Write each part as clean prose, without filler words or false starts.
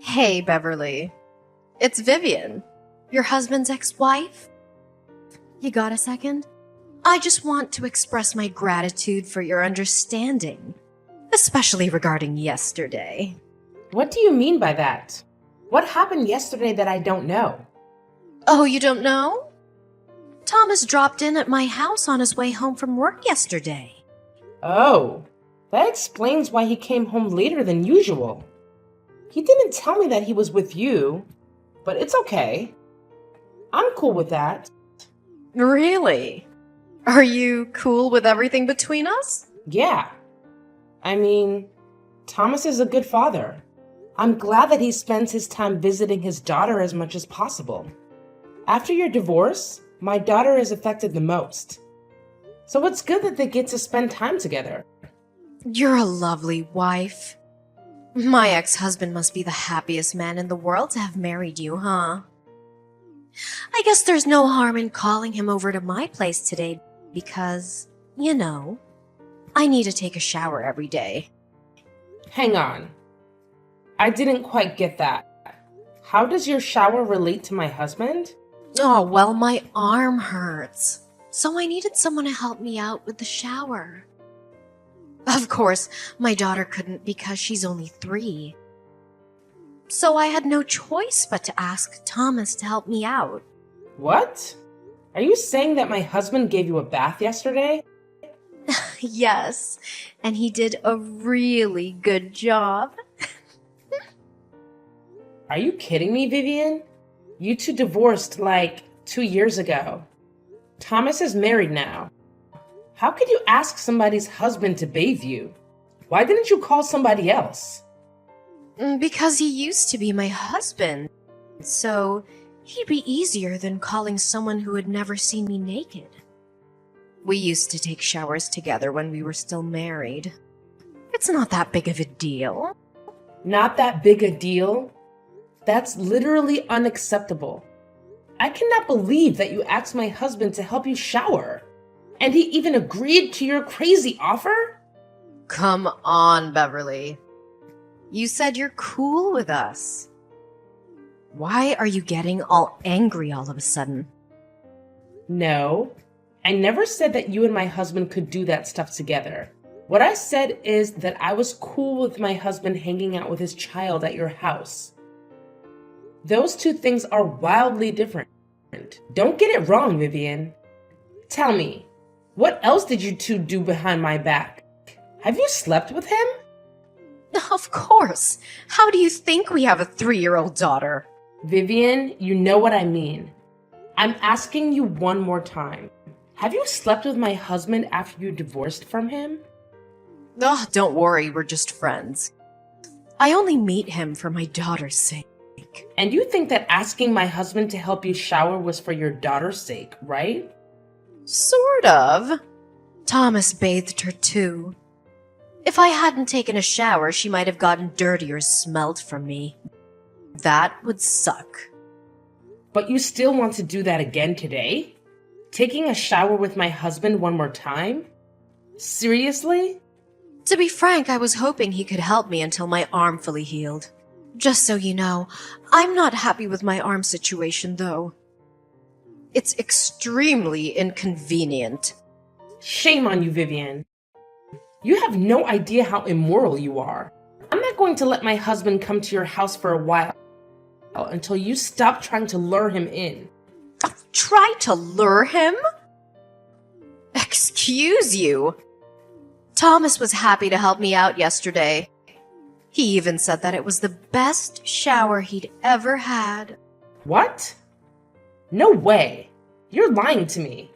Hey, Beverly. It's Vivian, your husband's ex-wife. You got a second? I just want to express my gratitude for your understanding, especially regarding yesterday. What do you mean by that? What happened yesterday that I don't know? Oh, you don't know? Thomas dropped in at my house on his way home from work yesterday. Oh, that explains why he came home later than usual. He didn't tell me that he was with you, but it's okay. I'm cool with that. Really? Are you cool with everything between us? Yeah. I mean, Thomas is a good father. I'm glad that he spends his time visiting his daughter as much as possible. After your divorce, my daughter is affected the most. So it's good that they get to spend time together. You're a lovely wife. My ex-husband must be the happiest man in the world to have married you, huh? I guess there's no harm in calling him over to my place today because, I need to take a shower every day. Hang on. I didn't quite get that. How does your shower relate to my husband? Oh, well, my arm hurts, so I needed someone to help me out with the shower. Of course, my daughter couldn't because she's only 3. So I had no choice but to ask Thomas to help me out. What? Are you saying that my husband gave you a bath yesterday? Yes, and he did a really good job. Are you kidding me, Vivian? You two divorced like 2 years ago. Thomas is married now. How could you ask somebody's husband to bathe you? Why didn't you call somebody else? Because he used to be my husband, so he'd be easier than calling someone who had never seen me naked. We used to take showers together when we were still married. It's not that big of a deal. Not that big a deal? That's literally unacceptable. I cannot believe that you asked my husband to help you shower. And he even agreed to your crazy offer? Come on, Beverly. You said you're cool with us. Why are you getting all angry all of a sudden? No, I never said that you and my husband could do that stuff together. What I said is that I was cool with my husband hanging out with his child at your house. Those two things are wildly different. Don't get it wrong, Vivian. Tell me, what else did you two do behind my back? Have you slept with him? Of course. How do you think we have a 3-year-old daughter? Vivian, you know what I mean. I'm asking you one more time. Have you slept with my husband after you divorced from him? Oh, don't worry, we're just friends. I only meet him for my daughter's sake. And you think that asking my husband to help you shower was for your daughter's sake, right? Sort of. Thomas bathed her too. If I hadn't taken a shower, she might have gotten dirty or smelled from me. That would suck. But you still want to do that again today? Taking a shower with my husband one more time? Seriously? To be frank, I was hoping he could help me until my arm fully healed. Just so you know, I'm not happy with my arm situation, though. It's extremely inconvenient. Shame on you, Vivian. You have no idea how immoral you are. I'm not going to let my husband come to your house for a while until you stop trying to lure him in. Try to lure him? Excuse you. Thomas was happy to help me out yesterday. He even said that it was the best shower he'd ever had. What? No way. You're lying to me.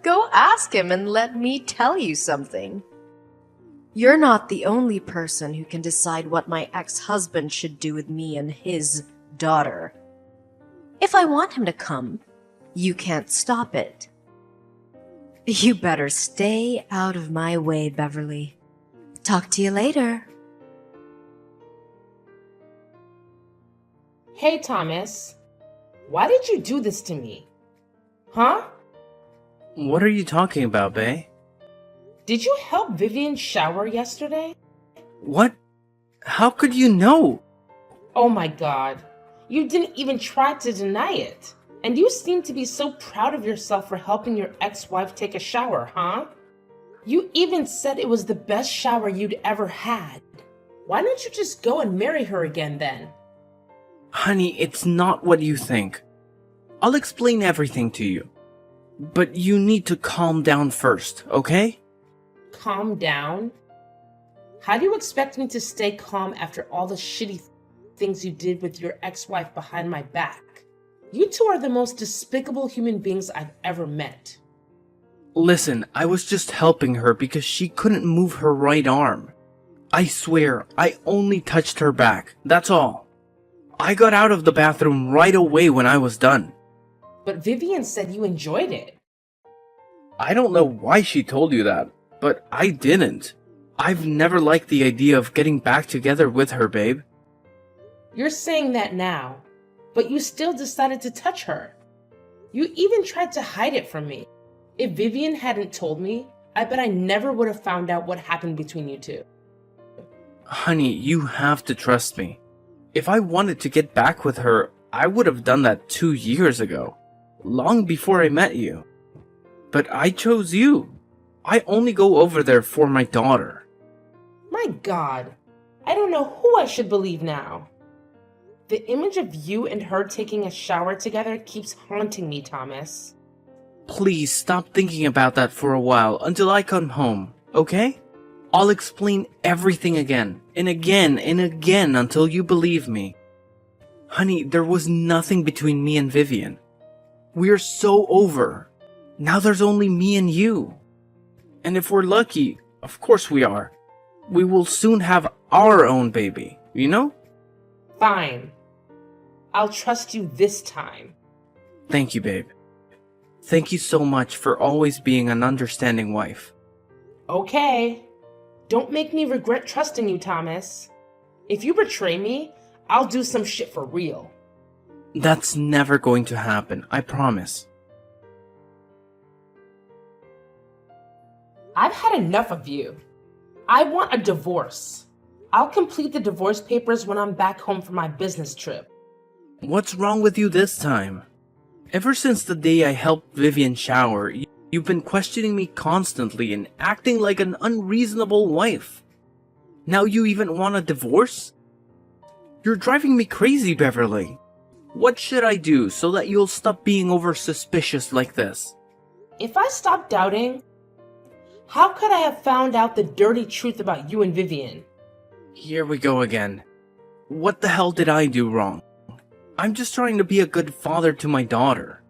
Go ask him and let me tell you something. You're not the only person who can decide what my ex-husband should do with me and his daughter. If I want him to come, you can't stop it. You better stay out of my way, Beverly. Talk to you later. Hey, Thomas. Why did you do this to me? Huh? What are you talking about, Bae? Did you help Vivian shower yesterday? What? How could you know? Oh my god. You didn't even try to deny it. And you seem to be so proud of yourself for helping your ex-wife take a shower, huh? You even said it was the best shower you'd ever had. Why don't you just go and marry her again then? Honey, it's not what you think. I'll explain everything to you. But you need to calm down first, okay? Calm down? How do you expect me to stay calm after all the shitty things you did with your ex-wife behind my back? You two are the most despicable human beings I've ever met. Listen, I was just helping her because she couldn't move her right arm. I swear, I only touched her back, that's all. I got out of the bathroom right away when I was done. But Vivian said you enjoyed it. I don't know why she told you that, but I didn't. I've never liked the idea of getting back together with her, babe. You're saying that now, but you still decided to touch her. You even tried to hide it from me. If Vivian hadn't told me, I bet I never would have found out what happened between you two. Honey, you have to trust me. If I wanted to get back with her, I would have done that 2 years ago, long before I met you. But I chose you. I only go over there for my daughter. My God, I don't know who I should believe now. The image of you and her taking a shower together keeps haunting me, Thomas. Please stop thinking about that for a while until I come home, okay? I'll explain everything again and again and again until you believe me. Honey, there was nothing between me and Vivian. We're so over. Now there's only me and you. And if we're lucky, of course we are, we will soon have our own baby, you know? Fine. I'll trust you this time. Thank you, babe. Thank you so much for always being an understanding wife. Okay. Don't make me regret trusting you, Thomas. If you betray me, I'll do some shit for real. That's never going to happen, I promise. I've had enough of you. I want a divorce. I'll complete the divorce papers when I'm back home from my business trip. What's wrong with you this time? Ever since the day I helped Vivian shower, you've been questioning me constantly and acting like an unreasonable wife. Now you even want a divorce? You're driving me crazy, Beverly. What should I do so that you'll stop being over suspicious like this? If I stopped doubting, how could I have found out the dirty truth about you and Vivian? Here we go again. What the hell did I do wrong? I'm just trying to be a good father to my daughter.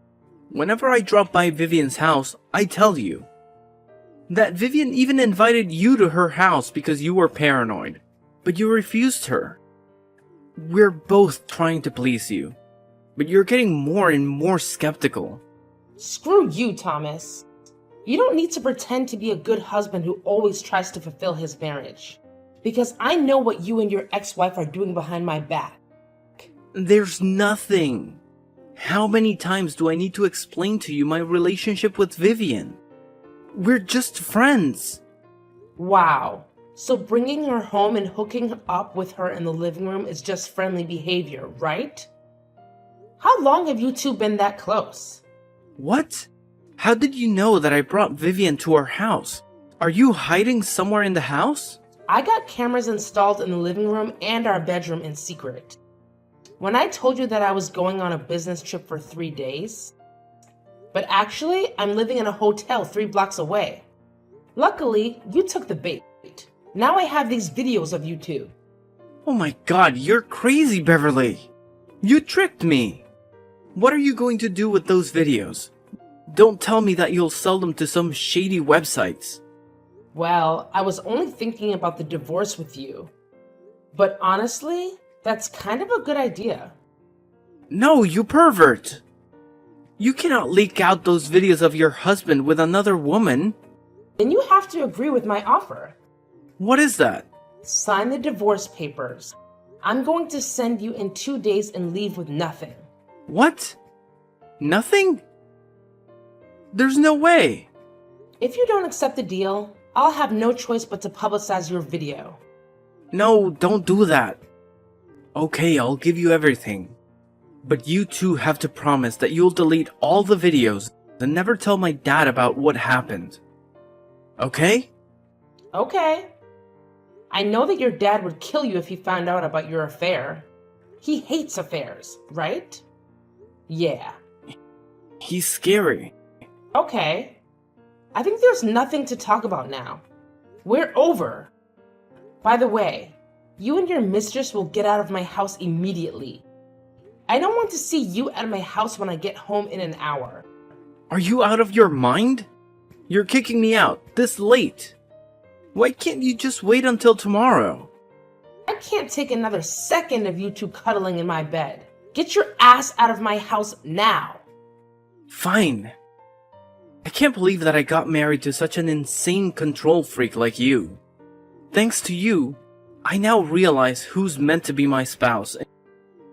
Whenever I drop by Vivian's house, I tell you. That Vivian even invited you to her house because you were paranoid, but you refused her. We're both trying to please you, but you're getting more and more skeptical. Screw you, Thomas. You don't need to pretend to be a good husband who always tries to fulfill his marriage. Because I know what you and your ex-wife are doing behind my back. There's nothing. How many times do I need to explain to you my relationship with Vivian? We're just friends. Wow. So bringing her home and hooking up with her in the living room is just friendly behavior, right? How long have you two been that close? What? How did you know that I brought Vivian to our house? Are you hiding somewhere in the house? I got cameras installed in the living room and our bedroom in secret. When I told you that I was going on a business trip for 3 days, but actually I'm living in a hotel 3 blocks away. Luckily, you took the bait. Now I have these videos of you two. Oh my god, you're crazy, Beverly. You tricked me. What are you going to do with those videos? Don't tell me that you'll sell them to some shady websites. Well, I was only thinking about the divorce with you. But honestly, that's kind of a good idea. No, you pervert! You cannot leak out those videos of your husband with another woman. Then you have to agree with my offer. What is that? Sign the divorce papers. I'm going to send you in 2 days and leave with nothing. What? Nothing? There's no way. If you don't accept the deal, I'll have no choice but to publicize your video. No, don't do that. Okay, I'll give you everything. But you two have to promise that you'll delete all the videos and never tell my dad about what happened. Okay? Okay. I know that your dad would kill you if he found out about your affair. He hates affairs, right? Yeah. He's scary. Okay. I think there's nothing to talk about now. We're over. By the way, you and your mistress will get out of my house immediately. I don't want to see you at my house when I get home in an hour. Are you out of your mind? You're kicking me out this late. Why can't you just wait until tomorrow? I can't take another second of you two cuddling in my bed. Get your ass out of my house now. Fine. I can't believe that I got married to such an insane control freak like you. Thanks to you, I now realize who's meant to be my spouse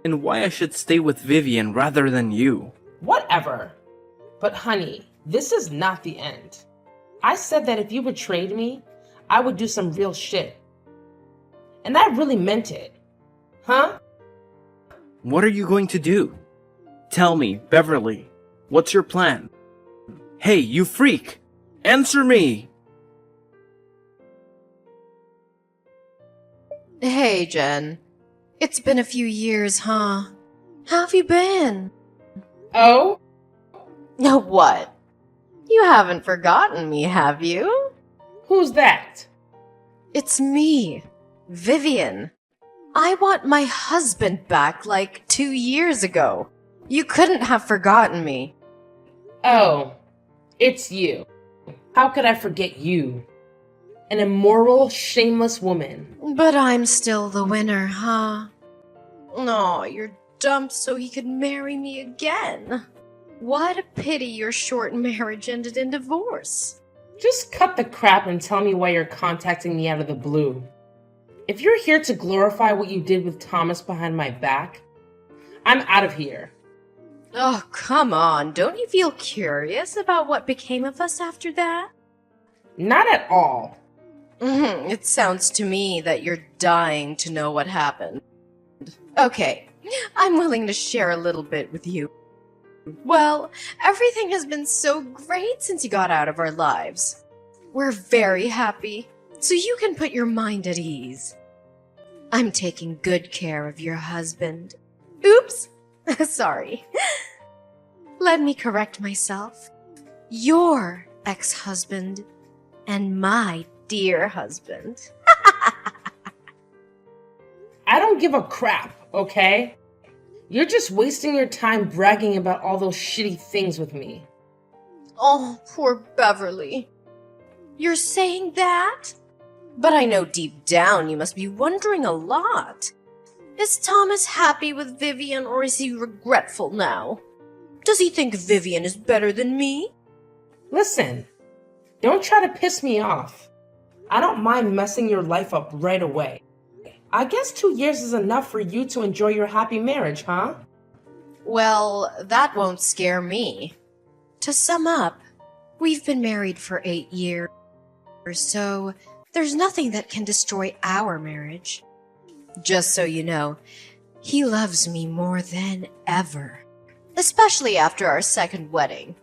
and why I should stay with Vivian rather than you. Whatever. But honey, this is not the end. I said that if you betrayed me, I would do some real shit. And I really meant it. Huh? What are you going to do? Tell me, Beverly. What's your plan? Hey, you freak! Answer me! Hey, Jen. It's been a few years, huh? How have you been? Oh? No, what? You haven't forgotten me, have you? Who's that? It's me, Vivian. I want my husband back like 2 years ago. You couldn't have forgotten me. Oh, it's you. How could I forget you? An immoral, shameless woman. But I'm still the winner, huh? Aw, you're dumped so he could marry me again. What a pity your short marriage ended in divorce. Just cut the crap and tell me why you're contacting me out of the blue. If you're here to glorify what you did with Thomas behind my back, I'm out of here. Oh, come on. Don't you feel curious about what became of us after that? Not at all. It sounds to me that you're dying to know what happened. Okay, I'm willing to share a little bit with you. Well, everything has been so great since you got out of our lives. We're very happy, so you can put your mind at ease. I'm taking good care of your husband. Oops! Sorry. Let me correct myself. Your ex-husband and my dear husband. I don't give a crap, okay? You're just wasting your time bragging about all those shitty things with me. Oh, poor Beverly. You're saying that? But I know deep down you must be wondering a lot. Is Thomas happy with Vivian or is he regretful now? Does he think Vivian is better than me? Listen, don't try to piss me off. I don't mind messing your life up right away. I guess 2 years is enough for you to enjoy your happy marriage, huh? Well, that won't scare me. To sum up, we've been married for 8 years, so there's nothing that can destroy our marriage. Just so you know, he loves me more than ever, especially after our second wedding.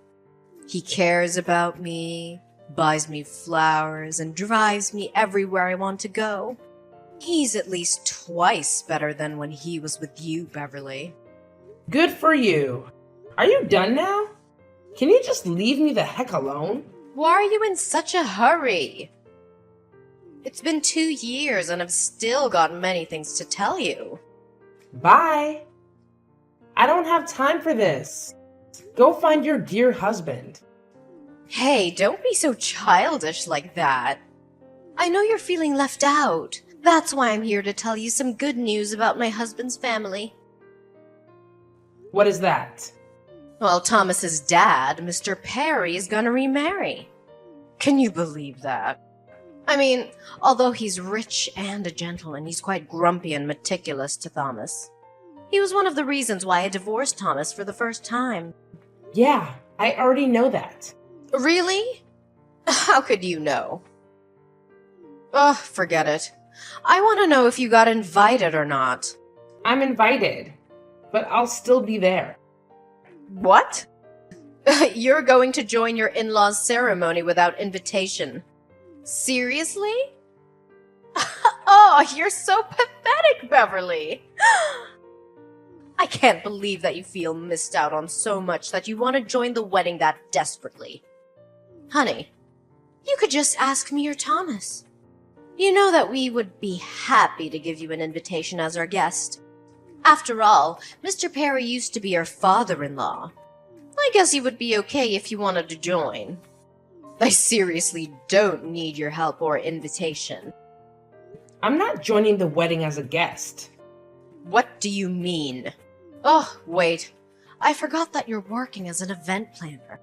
He cares about me, buys me flowers, and drives me everywhere I want to go. He's at least twice better than when he was with you, Beverly. Good for you. Are you done now? Can you just leave me the heck alone? Why are you in such a hurry? It's been 2 years and I've still got many things to tell you. Bye. I don't have time for this. Go find your dear husband. Hey, don't be so childish like that. I know you're feeling left out. That's why I'm here to tell you some good news about my husband's family. What is that? Well, Thomas's dad, Mr. Perry, is gonna remarry. Can you believe that? I mean, although he's rich and a gentleman, he's quite grumpy and meticulous to Thomas. He was one of the reasons why I divorced Thomas for the first time. Yeah, I already know that. Really? How could you know? Ugh, forget it. I want to know if you got invited or not. I'm invited, but I'll still be there. What? You're going to join your in-laws' ceremony without invitation. Seriously? Oh, you're so pathetic, Beverly. I can't believe that you feel missed out on so much that you want to join the wedding that desperately. Honey, you could just ask me or Thomas. You know that we would be happy to give you an invitation as our guest. After all, Mr. Perry used to be our father-in-law. I guess he would be okay if you wanted to join. I seriously don't need your help or invitation. I'm not joining the wedding as a guest. What do you mean? Oh, wait. I forgot that you're working as an event planner.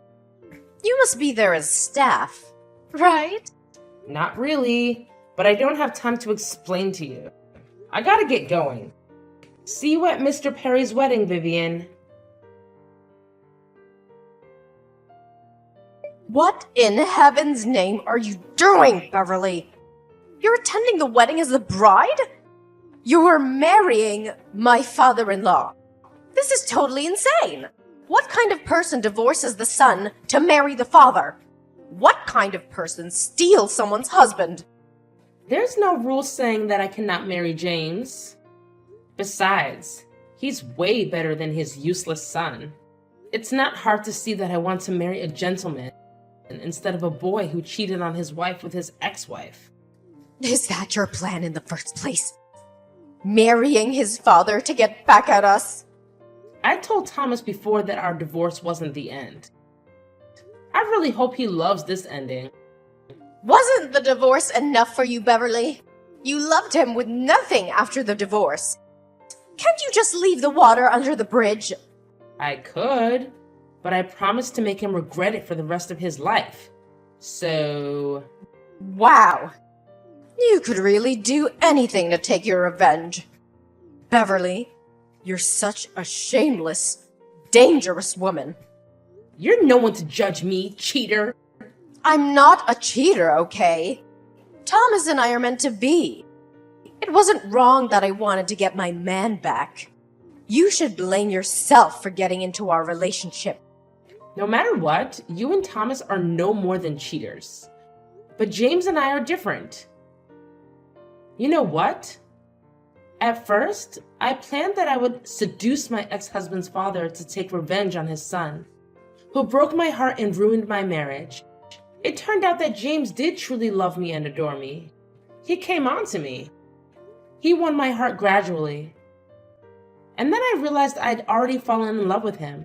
You must be there as staff, right? Not really, but I don't have time to explain to you. I gotta get going. See you at Mr. Perry's wedding, Vivian. What in heaven's name are you doing, Beverly? You're attending the wedding as the bride? You're marrying my father-in-law. This is totally insane. What kind of person divorces the son to marry the father? What kind of person steals someone's husband? There's no rule saying that I cannot marry James. Besides, he's way better than his useless son. It's not hard to see that I want to marry a gentleman instead of a boy who cheated on his wife with his ex-wife. Is that your plan in the first place? Marrying his father to get back at us? I told Thomas before that our divorce wasn't the end. I really hope he loves this ending. Wasn't the divorce enough for you, Beverly? You loved him with nothing after the divorce. Can't you just leave the water under the bridge? I could, but I promised to make him regret it for the rest of his life. So... Wow. You could really do anything to take your revenge. Beverly, you're such a shameless, dangerous woman. You're no one to judge me, cheater. I'm not a cheater, okay? Thomas and I are meant to be. It wasn't wrong that I wanted to get my man back. You should blame yourself for getting into our relationship. No matter what, you and Thomas are no more than cheaters. But James and I are different. You know what? At first, I planned that I would seduce my ex-husband's father to take revenge on his son, who broke my heart and ruined my marriage. It turned out that James did truly love me and adore me. He came on to me. He won my heart gradually. And then I realized I'd already fallen in love with him.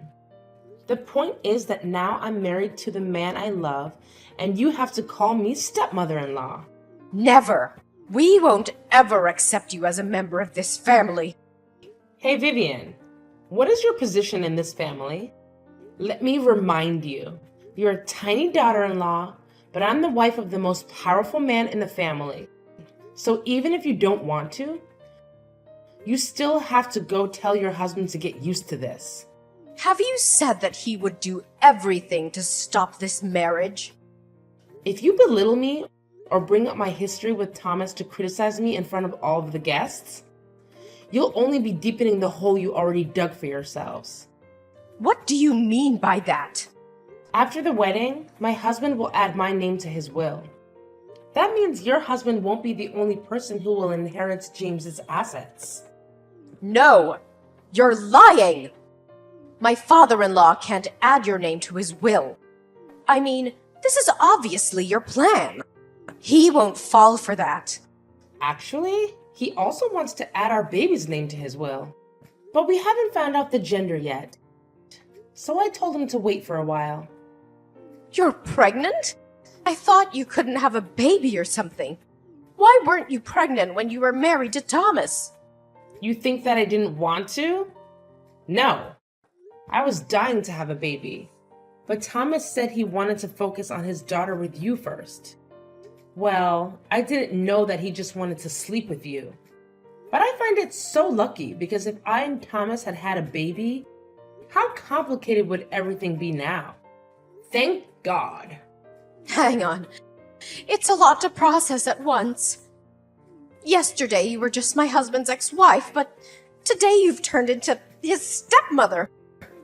The point is that now I'm married to the man I love, and you have to call me stepmother-in-law. Never. We won't ever accept you as a member of this family. Hey Vivian, what is your position in this family? Let me remind you, you're a tiny daughter-in-law, but I'm the wife of the most powerful man in the family. So even if you don't want to, you still have to go tell your husband to get used to this. Have you said that he would do everything to stop this marriage? If you belittle me or bring up my history with Thomas to criticize me in front of all of the guests, you'll only be deepening the hole you already dug for yourselves. What do you mean by that? After the wedding, my husband will add my name to his will. That means your husband won't be the only person who will inherit James's assets. No, you're lying! My father-in-law can't add your name to his will. I mean, this is obviously your plan. He won't fall for that. Actually, he also wants to add our baby's name to his will. But we haven't found out the gender yet. So I told him to wait for a while. You're pregnant? I thought you couldn't have a baby or something. Why weren't you pregnant when you were married to Thomas? You think that I didn't want to? No. I was dying to have a baby. But Thomas said he wanted to focus on his daughter with you first. Well, I didn't know that he just wanted to sleep with you. But I find it so lucky because if I and Thomas had had a baby, how complicated would everything be now? Thank God. Hang on. It's a lot to process at once. Yesterday you were just my husband's ex-wife, but Today you've turned into his stepmother.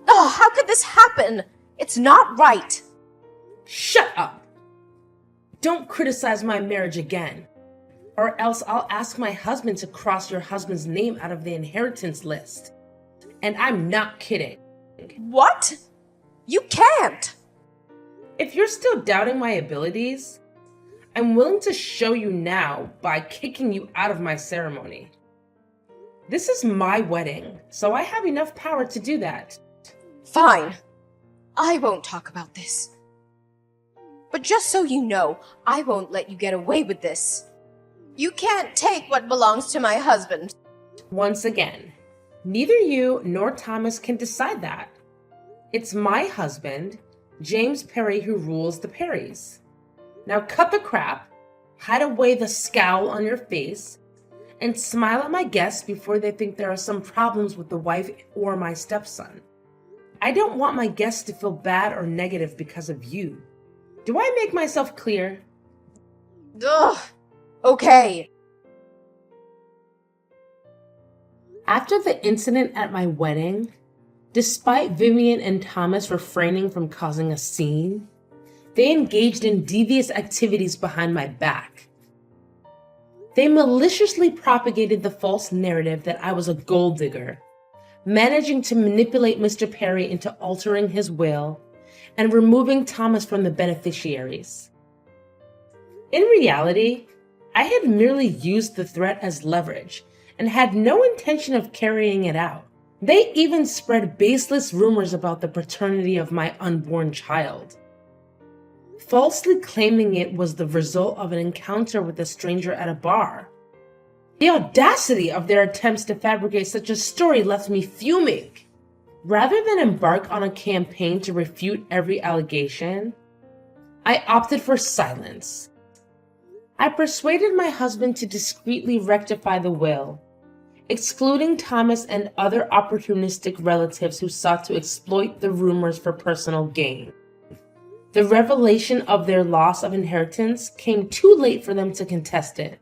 Oh, how could this happen? It's not right. Shut up! Don't criticize my marriage again, or else I'll ask my husband to cross your husband's name out of the inheritance list. And I'm not kidding. What? You can't! If you're still doubting my abilities, I'm willing to show you now by kicking you out of my ceremony. This is my wedding, so I have enough power to do that. Fine. I won't talk about this. But just so you know, I won't let you get away with this. You can't take what belongs to my husband. Once again, neither you nor Thomas can decide that. It's my husband, James Perry, who rules the Perrys. Now cut the crap, hide away the scowl on your face, and smile at my guests before they think there are some problems with the wife or my stepson. I don't want my guests to feel bad or negative because of you. Do I make myself clear? Ugh. Okay. After the incident at my wedding, despite Vivian and Thomas refraining from causing a scene, they engaged in devious activities behind my back. They maliciously propagated the false narrative that I was a gold digger, managing to manipulate Mr. Perry into altering his will and removing Thomas from the beneficiaries. In reality, I had merely used the threat as leverage and had no intention of carrying it out. They even spread baseless rumors about the paternity of my unborn child, falsely claiming it was the result of an encounter with a stranger at a bar. The audacity of their attempts to fabricate such a story left me fuming. Rather than embark on a campaign to refute every allegation, I opted for silence. I persuaded my husband to discreetly rectify the will, excluding Thomas and other opportunistic relatives who sought to exploit the rumors for personal gain. The revelation of their loss of inheritance came too late for them to contest it,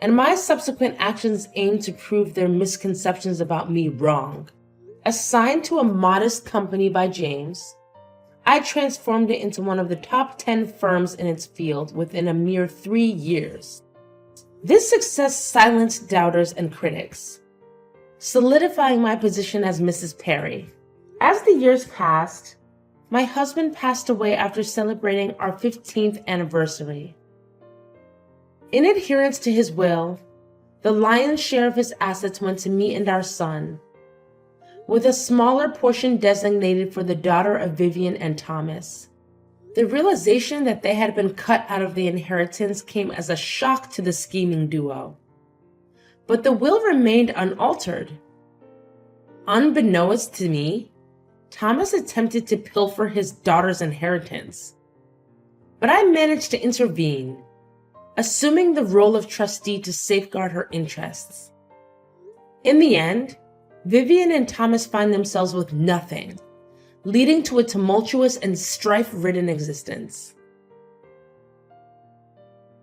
and my subsequent actions aimed to prove their misconceptions about me wrong. Assigned to a modest company by James, I transformed it into one of the top 10 firms in its field within a mere 3 years. This success silenced doubters and critics, solidifying my position as Mrs. Perry. As the years passed, my husband passed away after celebrating our 15th anniversary. In adherence to his will, the lion's share of his assets went to me and our son, with a smaller portion designated for the daughter of Vivian and Thomas. The realization that they had been cut out of the inheritance came as a shock to the scheming duo. But the will remained unaltered. Unbeknownst to me, Thomas attempted to pilfer his daughter's inheritance. But I managed to intervene, assuming the role of trustee to safeguard her interests. In the end, Vivian and Thomas find themselves with nothing, leading to a tumultuous and strife-ridden existence.